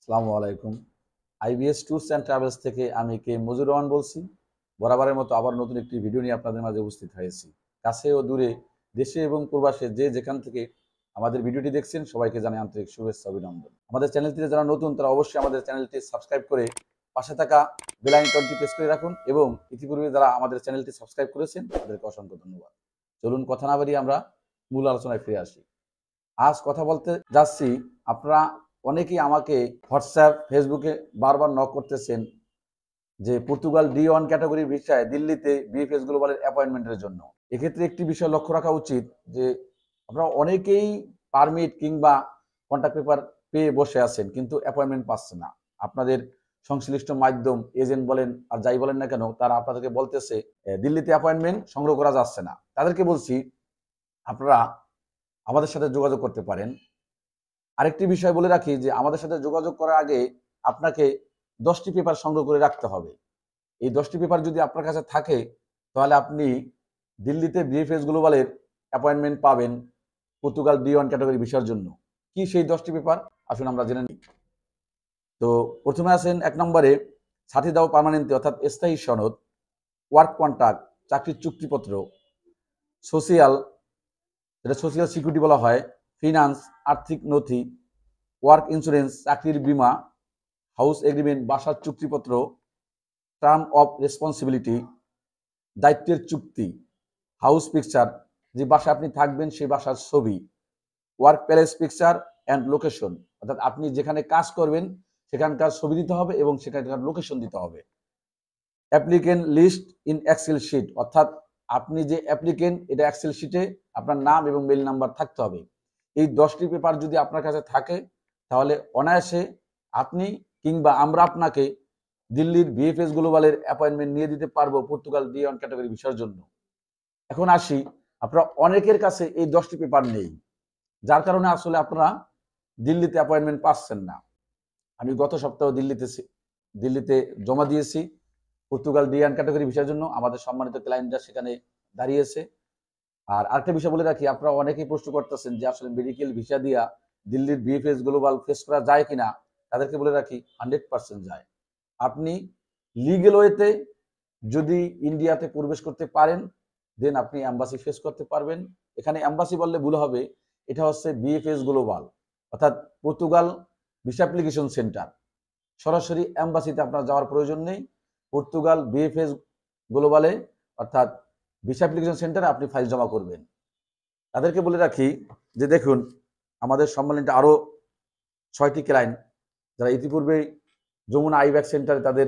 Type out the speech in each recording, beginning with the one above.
আসসালামু আলাইকুম। IBS tours and travels থেকে আমি কে মজিবুর রহমান বলছি। বরাবরের মতো আবার নতুন একটি ভিডিও নিয়ে আপনাদের মাঝে উপস্থিত হয়েছি। কাছে ও দূরে, দেশে এবং প্রবাসে যে যেখান থেকে আমাদের ভিডিওটি দেখছেন সবাইকে জানাই আন্তরিক শুভেচ্ছা অভিনন্দন। আমাদের চ্যানেলটিতে যারা নতুন তারা অবশ্যই আমাদের চ্যানেলটি সাবস্ক্রাইব করে পাশে থাকা বেল আইকনটি প্রেস করে রাখুন এবং ইতিপূর্বে যারা আমাদের চ্যানেলটি সাবস্ক্রাইব করেছেন তাদেরকে অসংখ্য ধন্যবাদ। চলুন কথা না বাড়িয়ে আমরা মূল আলোচনায় ফিরে আসি। আজ কথা বলতে যাচ্ছি, আপনারা অনেকেই আমাকে হোয়াটসঅ্যাপ ফেসবুকে বারবার নক করতেছেন যে পর্তুগাল D1 ক্যাটাগরির ভিসায় দিল্লিতে বিএফএস গ্লোবালের অ্যাপয়েন্টমেন্টের জন্য। এক্ষেত্রে একটি বিষয় লক্ষ্য রাখা উচিত যে আপনারা অনেকেই পারমিট কিংবা কন্ট্যাক্ট পেপার পেয়ে বসে আছেন কিন্তু অ্যাপয়েন্টমেন্ট পাচ্ছেন না। আপনাদের সংশ্লিষ্ট মাধ্যম এজেন্ট বলেন আর যাই বলেন না কেন, তারা আপনাদেরকে বলতেছে দিল্লিতে অ্যাপয়েন্টমেন্ট সংগ্রহ করা যাচ্ছে না। তাদেরকে বলছি আপনারা আমাদের সাথে যোগাযোগ করতে পারেন। আরেকটি বিষয় বলে রাখি যে আমাদের সাথে যোগাযোগ করার আগে আপনাকে 10টি পেপার সংগ্রহ করে রাখতে হবে। এই 10টি পেপার যদি আপনার কাছে থাকে তাহলে আপনি দিল্লিতে বিএফএস গ্লোবালের অ্যাপয়েন্টমেন্ট পাবেন পর্তুগাল D1 ক্যাটাগরি ভিসার জন্য। কি সেই 10টি পেপার, আসুন আমরা জেনে নিই। তো প্রথমে আছেন 1 নম্বরে সাথী দাও পার্মানেন্টে অর্থাৎ স্থায়ী সনদ, ওয়ার্ক কন্ট্রাক্ট চাকরির চুক্তিপত্র, সোশিয়াল, যেটা সোশিয়াল সিকিউরিটি বলা হয়, ফিনান্স আর্থিক নথি, ওয়ার্ক ইন্স্যুরেন্স চাকরির বীমা, হাউস এগ্রিমেন্ট বাসার চুক্তিপত্র, টার্ম অফ রেসপন্সিবিলিটি দায়িত্বের চুক্তি, হাউস পিকচার যে বাসায় আপনি থাকবেন সেই বাসার ছবি, work place picture and location অর্থাৎ আপনি যেখানে কাজ করবেন সেখানকার ছবি দিতে হবে এবং সেখানকার লোকেশন দিতে হবে, applicant list in Excel sheet অর্থাৎ আপনি যে অ্যাপ্লিকেন্ট এটা এক্সেল শিটে আপনার নাম এবং মেল নাম্বার থাকতে হবে। এই 10টি পেপার যদি আপনার কাছে থাকে তাহলে অনায়াসে আপনি কিংবা আমরা আপনাকে দিল্লির বিএফএস গ্লোবালের অ্যাপয়েন্টমেন্ট নিয়ে দিতে পারবো পর্তুগাল D1 ক্যাটাগরি ভিসার জন্য। এখন আসি, আপনারা অনেকের কাছে এই 10টি পেপার নেই, যার কারণে আসলে আপনারা দিল্লিতে অ্যাপয়েন্টমেন্ট পাচ্ছেন না। আমি গত সপ্তাহে দিল্লিতে জমা দিয়েছি পর্তুগাল D1 ক্যাটাগরি ভিসার জন্য। আমাদের সম্মানিত ক্লায়েন্টরা সেখানে দাঁড়িয়েছে। আর আরেকটা বিষয় বলে রাখি, আপনারা অনেকেই প্রশ্ন করতেছেন যে আসলে মেডিকেল ভিসা দিয়া দিল্লির বিএফএস গ্লোবাল ফেস করা যায় কিনা। তাদেরকে বলে রাখি 100% যায়। আপনি লিগেল ওয়েতে যদি ইন্ডিয়াতে প্রবেশ করতে পারেন দেন আপনি এম্বাসি ফেস করতে পারবেন। এখানে এম্বাসি বললে ভুল হবে, এটা হচ্ছে বিএফএস গ্লোবাল অর্থাৎ পর্তুগাল ভিসা অ্যাপ্লিকেশন সেন্টার। সরাসরি এম্বাসিতে আপনার যাওয়ার প্রয়োজন নেই। পর্তুগাল বিএফএস গ্লোবালে অর্থাৎ ভিসা অ্যাপ্লিকেশন সেন্টারে আপনি ফাইল জমা করবেন। তাদেরকে বলে রাখি যে দেখুন, আমাদের সম্মানিত আরও 6টি ক্লায়েন্ট যারা ইতিপূর্বেই যমুনা আইব্যাক সেন্টারে তাদের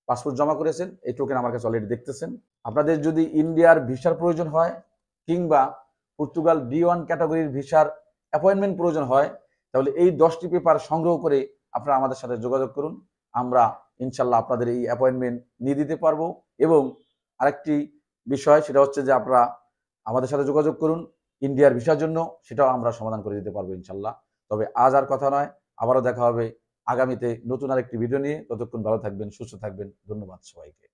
পাসপোর্ট জমা করেছেন, এই টোকেন আমার কাছে অলরেডি দেখতেছেন। আপনাদের যদি ইন্ডিয়ার ভিসার প্রয়োজন হয় কিংবা পর্তুগাল D1 ক্যাটাগরির ভিসার অ্যাপয়েন্টমেন্ট প্রয়োজন হয় তাহলে এই 10টি পেপার সংগ্রহ করে আপনারা আমাদের সাথে যোগাযোগ করুন। আমরা ইনশাল্লাহ আপনাদের এই অ্যাপয়েন্টমেন্ট নিয়ে দিতে পারবো। এবং আরেকটি বিষয় সেটা হচ্ছে যে আপনারা আমাদের সাথে যোগাযোগ করুন ইন্ডিয়ার ভিসার জন্য, সেটাও আমরা সমাধান করে দিতে পারবো ইনশাল্লাহ। তবে আজ আর কথা নয়, আবারও দেখা হবে আগামীতে নতুন আরেকটি ভিডিও নিয়ে। ততক্ষণ ভালো থাকবেন, সুস্থ থাকবেন। ধন্যবাদ সবাইকে।